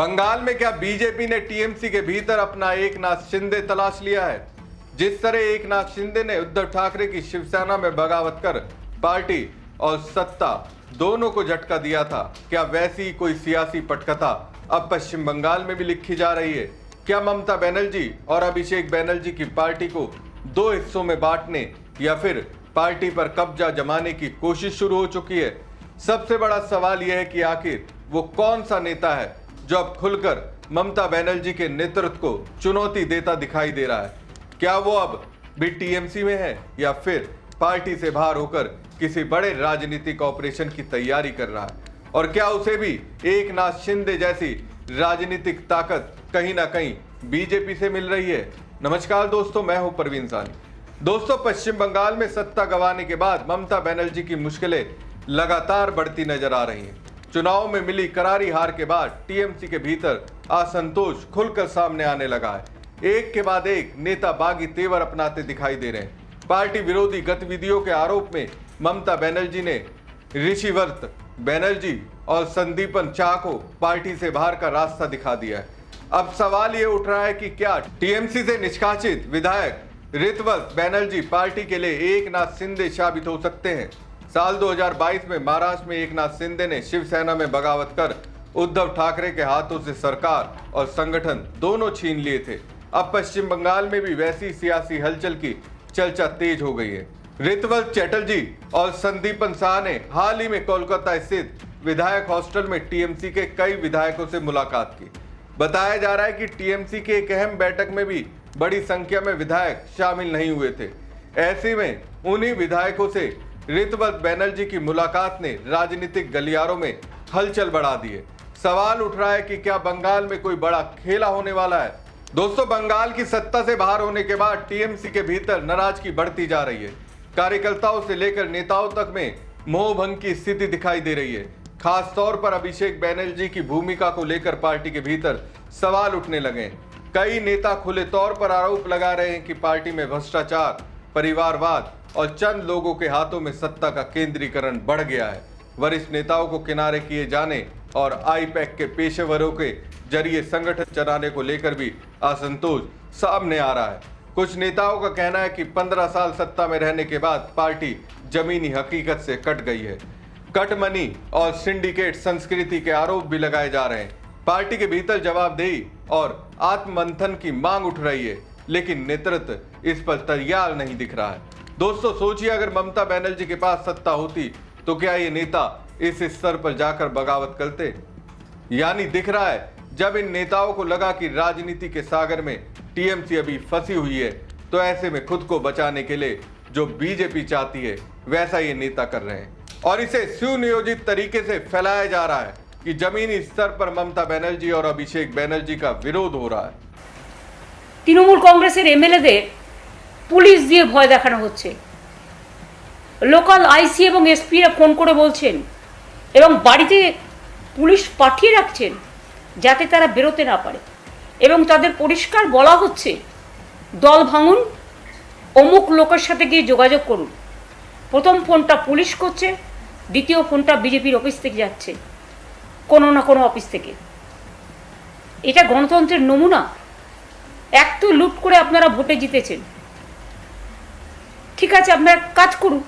बंगाल में क्या बीजेपी ने टीएमसी के भीतर अपना एकनाथ शिंदे तलाश लिया है? जिस तरह एकनाथ शिंदे ने उद्धव ठाकरे की शिवसेना में बगावत कर पार्टी और सत्ता दोनों को झटका दिया था, क्या वैसी ही कोई सियासी पटकथा अब पश्चिम बंगाल में भी लिखी जा रही है? क्या ममता बनर्जी और अभिषेक बनर्जी की पार्टी को दो हिस्सों में बांटने या फिर पार्टी पर कब्जा जमाने की कोशिश शुरू हो चुकी है? सबसे बड़ा सवाल यह है कि आखिर वो कौन सा नेता है जो अब खुलकर ममता बनर्जी के नेतृत्व को चुनौती देता दिखाई दे रहा है? क्या वो अब भी टीएमसी में है या फिर पार्टी से बाहर होकर किसी बड़े राजनीतिक ऑपरेशन की तैयारी कर रहा है? और क्या उसे भी एकनाथ शिंदे जैसी राजनीतिक ताकत कहीं ना कहीं बीजेपी से मिल रही है? नमस्कार दोस्तों, मैं हूं परवीन सानी। दोस्तों, पश्चिम बंगाल में सत्ता गंवाने के बाद ममता बनर्जी की मुश्किलें लगातार बढ़ती नजर आ रही हैं। चुनाव में मिली करारी हार के बाद टीएमसी के भीतर असंतोष खुलकर सामने आने लगा है। एक के बाद एक नेता बागी तेवर अपनाते दिखाई दे रहे हैं। पार्टी विरोधी गतिविधियों के आरोप में ममता बनर्जी ने ऋषिवर्त बनर्जी और संदीपन चा को पार्टी से बाहर का रास्ता दिखा दिया है। अब सवाल ये उठ रहा है कि क्या टीएमसी से निष्कासित विधायक ऋतवत बनर्जी पार्टी के लिए एकनाथ शिंदे साबित हो सकते हैं? साल 2022 में महाराष्ट्र में एकनाथ शिंदे ने शिवसेना में बगावत कर उद्धव ठाकरे के हाथों से सरकार और संगठन दोनों छीन लिए थे। अब पश्चिम बंगाल में भी वैसी सियासी हलचल की चर्चा तेज हो गई है। ऋतवत चैटर्जी और संदीपन शाह ने हाल ही में कोलकाता स्थित विधायक हॉस्टल में टीएमसी के कई विधायकों से मुलाकात की। बताया जा रहा है कि टीएमसी की एक अहम बैठक में भी बड़ी संख्या में विधायक शामिल नहीं हुए थे। ऐसे में उन्हीं विधायकों से ऋतवत बनर्जी की मुलाकात ने राजनीतिक गलियारों में हलचल बढ़ा दी है। सवाल उठ रहा है कि क्या बंगाल में कोई बड़ा खेला होने वाला है? दोस्तों, बंगाल की सत्ता से बाहर होने के बाद टीएमसी के भीतर नाराजगी बढ़ती जा रही है। कार्यकर्ताओं से लेकर नेताओं तक में मोहभंग की स्थिति दिखाई दे रही है। खास तौर पर अभिषेक बनर्जी की भूमिका को लेकर पार्टी के भीतर सवाल उठने लगे। कई नेता खुले तौर पर आरोप लगा रहे हैं कि पार्टी में भ्रष्टाचार, परिवारवाद और चंद लोगों के हाथों में सत्ता का केंद्रीकरण बढ़ गया है। वरिष्ठ नेताओं को किनारे किए जाने और आईपैक के पेशेवरों के जरिए संगठन चलाने को लेकर भी असंतोष सामने आ रहा है। कुछ नेताओं का कहना है कि 15 साल सत्ता में रहने के बाद पार्टी जमीनी हकीकत से कट गई है। कटमनी और सिंडिकेट संस्कृति के आरोप भी लगाए जा रहे हैं। पार्टी के भीतर जवाबदेही और आत्ममंथन की मांग उठ रही है, लेकिन नेतृत्व इस पर तैयार नहीं दिख रहा है। दोस्तों, सोचिए अगर ममता बनर्जी के पास सत्ता होती तो क्या ये नेता इस स्तर पर जाकर बगावत करते? यानी दिख रहा है, जब इन नेताओं को लगा कि राजनीति के सागर में टीएमसी अभी फंसी हुई है, तो ऐसे में खुद को बचाने के लिए जो बीजेपी चाहती है वैसा ये नेता कर रहे हैं और इसे सुनियोजित तरीके से फैलाया जा रहा है कि जमीनी स्तर पर ममता बनर्जी और अभिषेक बनर्जी का विरोध हो रहा है। তৃণমূল কংগ্রেসের এমএলএদের পুলিশ দিয়ে ভয় দেখানো হচ্ছে। লোকাল আইসি এবং এসপিরা ফোন করে বলছেন এবং বাড়িতে পুলিশ পাঠিয়ে রাখছেন যাতে তারা বেরোতে না পারে, এবং তাদের পরিষ্কার বলা হচ্ছে দল ভাঙুন, অমুক লোকের সাথে গিয়ে যোগাযোগ করুন। প্রথম ফোনটা পুলিশ করছে, দ্বিতীয় ফোনটা বিজেপির অফিস থেকে যাচ্ছে, কোনো না কোনো অফিস থেকে। এটা গণতন্ত্রের নমুনা? এক তো লুট করে আপনারা ভোটে জিতেছেন, ঠিক আছে, আপনারা কাজ করুন।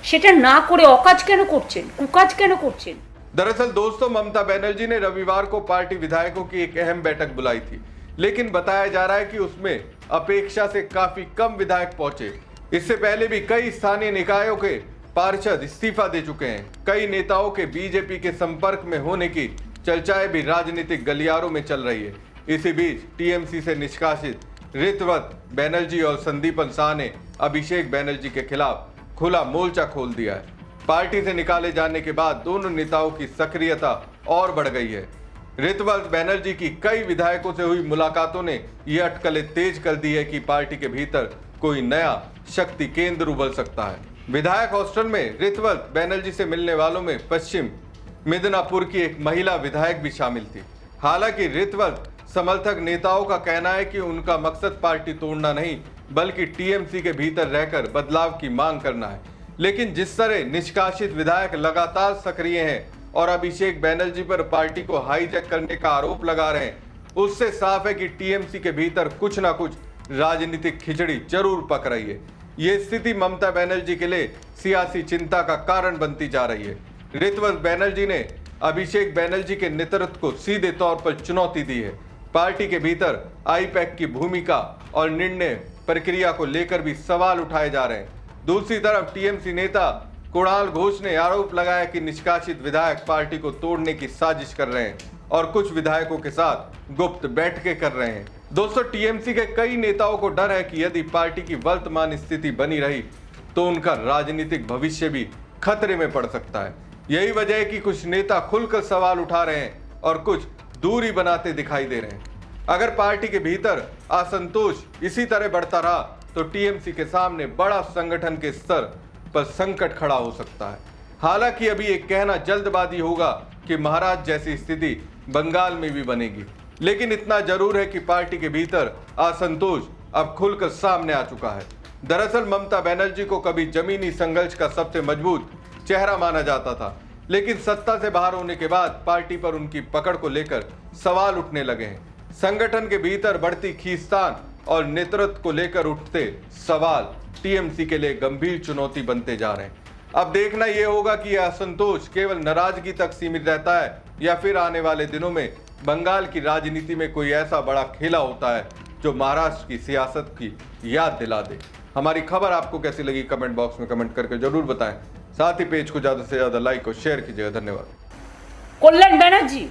সেটা না করে অকাজ কেন করছেন, কুকাজ কেন করছেন? दरअसल दोस्तों, ममता बनर्जी ने रविवार को पार्टी विधायकों की एक अहम बैठक बुलाई थी, लेकिन बताया जा रहा है कि उसमें अपेक्षा से काफी कम विधायक पहुंचे। इससे पहले भी कई स्थानीय निकायों के पार्षद इस्तीफा दे चुके हैं। कई नेताओं के बीजेपी के संपर्क में होने की चर्चाएं भी राजनीतिक गलियारों में चल रही है। इसी बीच टीएमसी से निष्कासित ऋतवत बनर्जी और संदीपन शाह ने अभिषेक बनर्जी के खिलाफ खुला मोर्चा खोल दिया है। पार्टी से निकाले जाने के बाद दोनों नेताओं की सक्रियता और बढ़ गई है। ऋतवत बनर्जी की कई विधायकों से हुई मुलाकातों ने ये अटकलें तेज कर दी है कि पार्टी के भीतर कोई नया शक्ति केंद्र उभर सकता है। विधायक हॉस्टल में ऋतवत बनर्जी से मिलने वालों में पश्चिम मिदनापुर की एक महिला विधायक भी शामिल थी। हालांकि ऋतवत समर्थक नेताओं का कहना है कि उनका मकसद पार्टी तोड़ना नहीं, बल्कि टीएमसी के भीतर रहकर बदलाव की मांग करना है। लेकिन जिस तरह निष्कासित विधायक लगातार सक्रिय हैं, और अभिषेक बैनर्जी पर पार्टी को हाईजैक करने का आरोप लगा रहे हैं, उससे साफ है कि टीएमसी के भीतर कुछ ना कुछ राजनीतिक खिचड़ी जरूर पक रही है। ये स्थिति ममता बनर्जी के लिए सियासी चिंता का कारण बनती जा रही है। ऋतवंश बनर्जी ने अभिषेक बनर्जी के नेतृत्व को सीधे तौर पर चुनौती दी है। पार्टी के भीतर आईपैक की भूमिका और निर्णय प्रक्रिया को लेकर भी सवाल उठाए जा रहे हैं। दूसरी तरफ टीएमसी नेता कुणाल घोष ने आरोप लगाया कि निष्कासित विधायक पार्टी को तोड़ने की साजिश कर रहे हैं और कुछ विधायकों के साथ गुप्त बैठकें कर रहे हैं। दोस्तों, टीएमसी के कई नेताओं को डर है कि यदि पार्टी की वर्तमान स्थिति बनी रही तो उनका राजनीतिक भविष्य भी खतरे में पड़ सकता है। यही वजह है कि कुछ नेता खुलकर सवाल उठा रहे हैं और कुछ दूरी बनाते दिखाई दे रहे हैं। अगर पार्टी के भीतर असंतोष इसी तरह बढ़ता रहा तो टीएमसी के सामने बड़ा संगठन के स्तर पर संकट खड़ा हो सकता है। हालांकि अभी एक कहना जल्दबाजी होगा कि महाराज जैसी स्थिति बंगाल में भी बनेगी, लेकिन इतना जरूर है कि पार्टी के भीतर असंतोष अब खुलकर सामने आ चुका है। दरअसल ममता बनर्जी को कभी जमीनी संघर्ष का सबसे मजबूत चेहरा माना जाता था, लेकिन सत्ता से बाहर होने के बाद पार्टी पर उनकी पकड़ को लेकर सवाल उठने लगे हैं। संगठन के भीतर बढ़ती खींचतान और नेतृत्व को लेकर उठते सवाल टीएमसी के लिए गंभीर चुनौती बनते जा रहे हैं। अब देखना यह होगा कि यह असंतोष केवल नाराजगी तक सीमित रहता है या फिर आने वाले दिनों में बंगाल की राजनीति में कोई ऐसा बड़ा खेला होता है जो महाराष्ट्र की सियासत की याद दिला दे। हमारी खबर आपको कैसी लगी कमेंट बॉक्स में कमेंट करके जरूर बताएं। साथ ही पेज को ज्यादा से ज्यादा लाइक और शेयर कीजिएगा। धन्यवाद। কল্যাণ ব্যানার্জি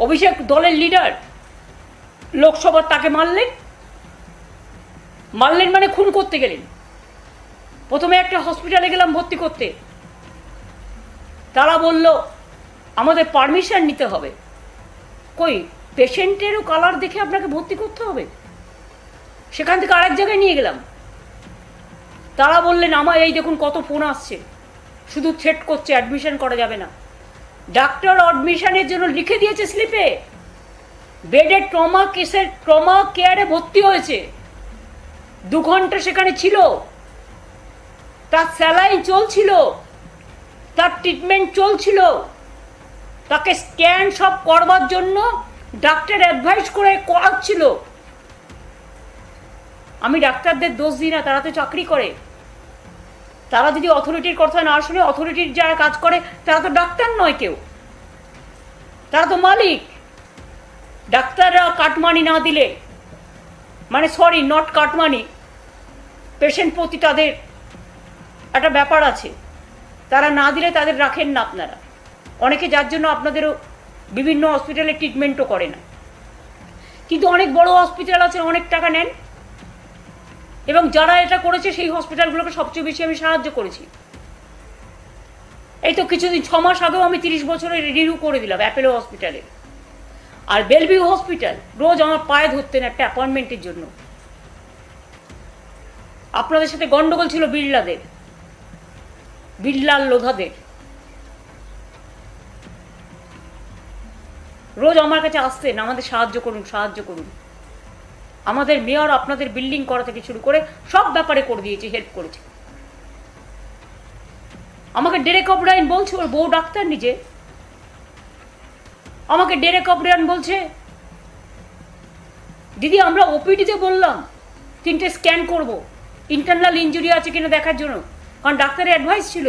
অভিষেক দলের লিডার লোকসভার তাকে মারলেন মানে খুন করতে গেলেন। প্রথমে একটা হসপিটালে গেলাম ভর্তি করতে, তারা বলল আমাদের পারমিশন নিতে হবে। কই পেশেন্টেরও কালার দেখে আপনাকে ভর্তি করতে হবে? সেখান থেকে আরেক জায়গায় নিয়ে গেলাম, তারা বললেন আমার এই দেখুন কত ফোন আসছে, শুধু থ্রেট করছে, অ্যাডমিশন করা যাবে না। ডাক্তার অ্যাডমিশনের জন্য লিখে দিয়েছে স্লিপে, বেডে ট্রমা কেয়ারে ভর্তি হয়েছে, 2 ঘন্টা সেখানে ছিল, তার স্যালাইন চলছিল, তার ট্রিটমেন্ট চলছিল, তাকে স্ক্যান সব করবার জন্য ডাক্তার অ্যাডভাইস করে করাচ্ছিল। আমি ডাক্তারদের দোষ দিই না, তারা তো চাকরি করে। তারা যদি অথরিটির কথা না শুনে, অথরিটির যারা কাজ করে তারা তো ডাক্তার নয় কেউ, তারা তো মালিক। ডাক্তাররা কাটমানি না দিলে, মানে সরি নট কাটমানি, পেশেন্ট প্রতি তাদের একটা ব্যাপার আছে, তারা না দিলে তাদের রাখেন না আপনারা। অনেকে যার জন্য আপনাদেরও বিভিন্ন হসপিটালে ট্রিটমেন্টও করে না, কিন্তু অনেক বড় হসপিটাল আছে অনেক টাকা নেন, এবং যারা এটা করেছে সেই হসপিটালগুলোকে সবচেয়ে বেশি আমি সাহায্য করেছি। এই তো কিছুদিন 6 মাস আগেও আমি 30 বছরের রিভিউ করে দিলাম অ্যাপেলো হসপিটালে। আর বেলভিউ হসপিটাল রোজ আমার পায়ে ধরতেন একটা অ্যাপয়েন্টমেন্টের জন্য। আপনাদের সাথে গন্ডগোল ছিল বিড়লাল লোধাদের, রোজ আমার কাছে আসতেন আমাদের সাহায্য করুন। আমাদের মেয়র আপনাদের বিল্ডিং করা থেকে শুরু করে সব ব্যাপারে করে দিয়েছে, হেল্প করেছে। আমাকে ডেরেক ওব্রায়েন বলছে, ওর বউ ডাক্তার নিজে, আমাকে ডেরেক ওব্রায়েন বলছে দিদি আমরা ওপিডিতে বললাম 3টে স্ক্যান করব, ইন্টারনাল ইনজুরি আছে কিনা দেখার জন্য, কারণ ডাক্তারের অ্যাডভাইস ছিল।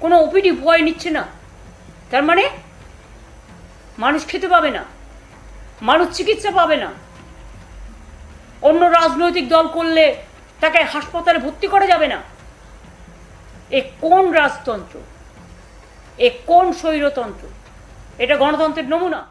কোনো ওপিডি ভয় নিচ্ছে না, তার মানে মানুষ খেতে পাবে না, মানুষ চিকিৎসা পাবে না। অন্য রাজনৈতিক দল করলে তাকে হাসপাতালে ভর্তি করা যাবে না। এ কোন রাজতন্ত্র, এ কোন স্বৈরতন্ত্র? এটা গণতন্ত্রের নমুনা?